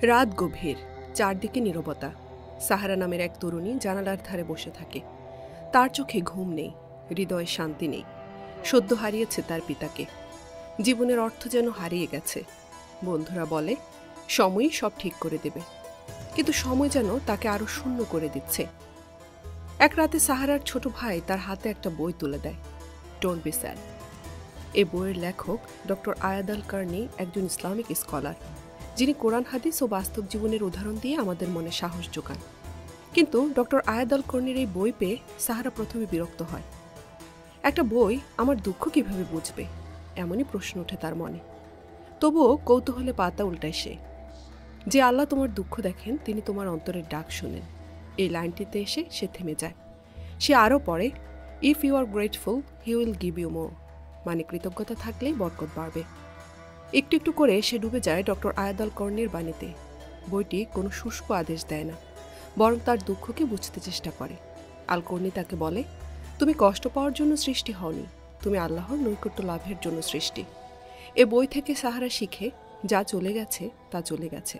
রাত গভীর, চারদিকে নীরবতা। সাহারা নামের এক তরুণী জানালার ধারে বসে থাকে। তার চোখে ঘুম নেই, হৃদয়ে শান্তি নেই। সদ্য হারিয়েছে তার পিতাকে। জীবনের অর্থ যেন হারিয়ে গেছে। বন্ধুরা বলে সময়ই সব ঠিক করে দেবে, কিন্তু সময় যেন তাকে আরো শূন্য করে দিচ্ছে। এক রাতে সাহারার ছোট ভাই তার হাতে একটা বই তুলে দেয়, ডোন্ট বি স্যাড। এ বইয়ের লেখক ডক্টর আয়াদ আল কার্নি, একজন ইসলামিক স্কলার, যিনি কোরআন হাদিস ও বাস্তব জীবনের উদাহরণ দিয়ে আমাদের মনে সাহস যোগান। কিন্তু ডক্টর আয়াদ আল কর্নির এই বই পেয়ে সাহারা প্রথমে বিরক্ত হয়। একটা বই আমার দুঃখ কিভাবে বুঝবে, এমনই প্রশ্ন ওঠে তার মনে। তবুও কৌতূহলে পাতা উল্টায় সে। যে আল্লাহ তোমার দুঃখ দেখেন, তিনি তোমার অন্তরের ডাক শোনেন। এই লাইনটিতে এসে সে থেমে যায়। সে আরও পড়ে, if you are grateful he will give you more, মানে কৃতজ্ঞতা থাকলেই বরকত বাড়বে। একটু একটু করে সে ডুবে যায় ডক্টর আয়াদ আল কর্নির বাণীতে। বইটি কোনো শুষ্ক আদেশ দেয় না, বরং তার দুঃখকে বুঝতে চেষ্টা করে। আল কর্নি তাকে বলে, তুমি কষ্ট পাওয়ার জন্য সৃষ্টি হওনি, তুমি আল্লাহর নৈকট্য লাভের জন্য সৃষ্টি। এ বই থেকে সাহারা শিখে, যা চলে গেছে তা চলে গেছে।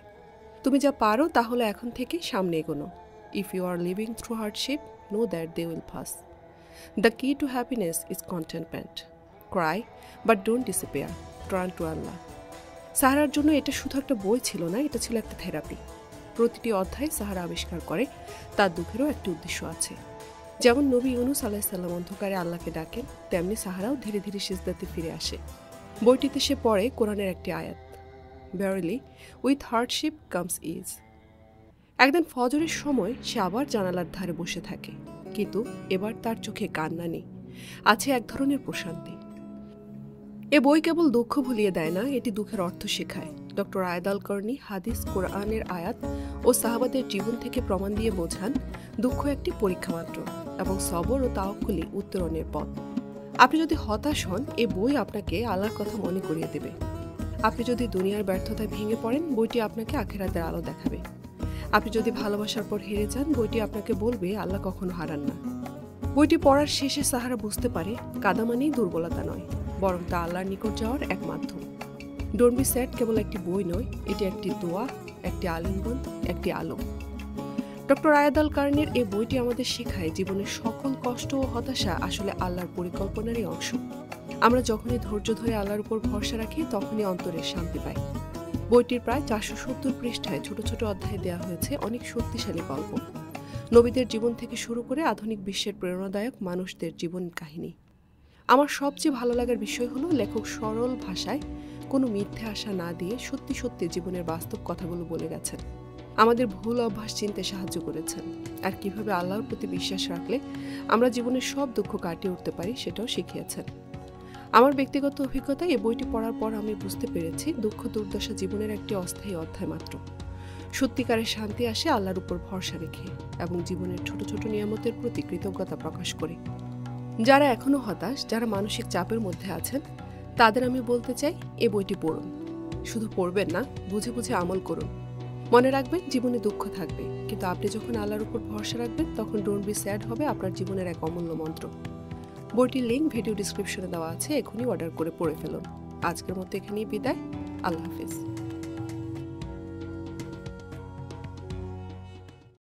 তুমি যা পারো তা হলো এখন থেকে সামনে এগোনো। If you are living through hardship, know that they will pass. The key to happiness is contentment. Cry but don't disappear, turn to Allah. সাহারার জন্য এটা শুধু একটা বই ছিল না, এটা ছিল একটা থেরাপি। প্রতিটি অধ্যায় সাহারা আবিষ্কার করে তার দুঃখেরও একটি উদ্দেশ্য আছে। যেমন নবী ইউনুস আলাইসাল্লাম অন্ধকারে আল্লাহকে ডাকেন, তেমনি সাহারাও ধীরে ধীরে সিজদাতে ফিরে আসে। বইটিতে সে পড়ে কোরআনের একটি আয়াত, Verily, with hardship comes ease. একদিন ফজরের সময় সে আবার জানালার ধারে বসে থাকে, কিন্তু এবার তার চোখে কান্না নেই, আছে এক ধরনের প্রশান্তি। এ বই কেবল দুঃখ ভুলিয়ে দেয় না, এটি দুঃখের অর্থ শেখায়। ডক্টর আয়াদ আল কর্নি হাদিস, কোরআনের আয়াত ও সাহাবাদের জীবন থেকে প্রমাণ দিয়ে বোঝান, দুঃখ একটি পরীক্ষা মাত্র, এবং সবর ও তাওয়াক্কুলই উত্তরণের পথ। আপনি যদি হতাশ হন, এ বই আপনাকে আল্লাহর কথা মনে করিয়ে দেবে। আপনি যদি দুনিয়ার ব্যর্থতায় ভেঙে পড়েন, বইটি আপনাকে আখিরাতের আলো দেখাবে। আপনি যদি ভালোবাসার পর হেরে যান, বইটি আপনাকে বলবে আল্লাহ কখনো হারান না। বইটি পড়ার শেষে সাহারা বুঝতে পারে, কাদা মানেই দুর্বলতা নয়, বরং তা আল্লাহর নিকট যাওয়ার এক মাধ্যম। ডোন্ট বি স্যাড কেবল একটি বই নয়, এটি একটি দোয়া, একটি আলিঙ্গন, একটি আলো। ডক্টর আয়াদ আল কার্নির এই বইটি আমাদের শেখায়, জীবনের সকল কষ্ট ও হতাশা আসলে আল্লাহর পরিকল্পনারই অংশ। আমরা যখনই ধৈর্য ধরে আল্লাহর উপর ভরসা রাখি, তখনই অন্তরের শান্তি পাই। বইটির প্রায় 470 পৃষ্ঠায় ছোট ছোট অধ্যায়ে দেওয়া হয়েছে অনেক শক্তিশালী গল্প, নবীদের জীবন থেকে শুরু করে আধুনিক বিশ্বের প্রেরণাদায়ক মানুষদের জীবন কাহিনী। আমার সবচেয়ে ভালো লাগার বিষয় হলো, লেখক সরল ভাষায় কোনো মিথ্যে আশা না দিয়ে সত্যি সত্যি জীবনের বাস্তব কথাগুলো বলে গেছেন। আমাদের ভুল অভ্যাস চিনতে সাহায্য করেছেন, আর কিভাবে আল্লাহর প্রতি বিশ্বাস রাখলে আমরা জীবনের সব দুঃখ কাটিয়ে উঠতে পারি সেটাও শিখিয়েছেন। আমার ব্যক্তিগত অভিজ্ঞতায় এই বইটি পড়ার পর আমি বুঝতে পেরেছি, দুঃখ দুর্দশা জীবনের একটি অস্থায়ী অধ্যায় মাত্র। সত্যিকারের শান্তি আসে আল্লাহর উপর ভরসা রেখে এবং জীবনের ছোট ছোট নিয়ামতের প্রতি কৃতজ্ঞতা প্রকাশ করে। যারা এখনো হতাশ, যারা মানসিক চাপের মধ্যে আছেন, তাদের আমি বলতে চাই, এই বইটি পড়ুন। শুধু পড়বেন না, বুঝে বুঝে আমল করুন। মনে রাখবেন, জীবনে দুঃখ থাকবে, কিন্তু আপনি যখন আল্লাহর উপর ভরসা রাখবেন, তখন ডোন্ট বি স্যাড হবে আপনার জীবনের এক অমূল্য মন্ত্র। বইটির লিঙ্ক ভিডিও ডিসক্রিপশনে দেওয়া আছে, এখনই অর্ডার করে পড়ে ফেলুন। আজকের মতো এখানেই বিদায়। আল্লাহ হাফিজ।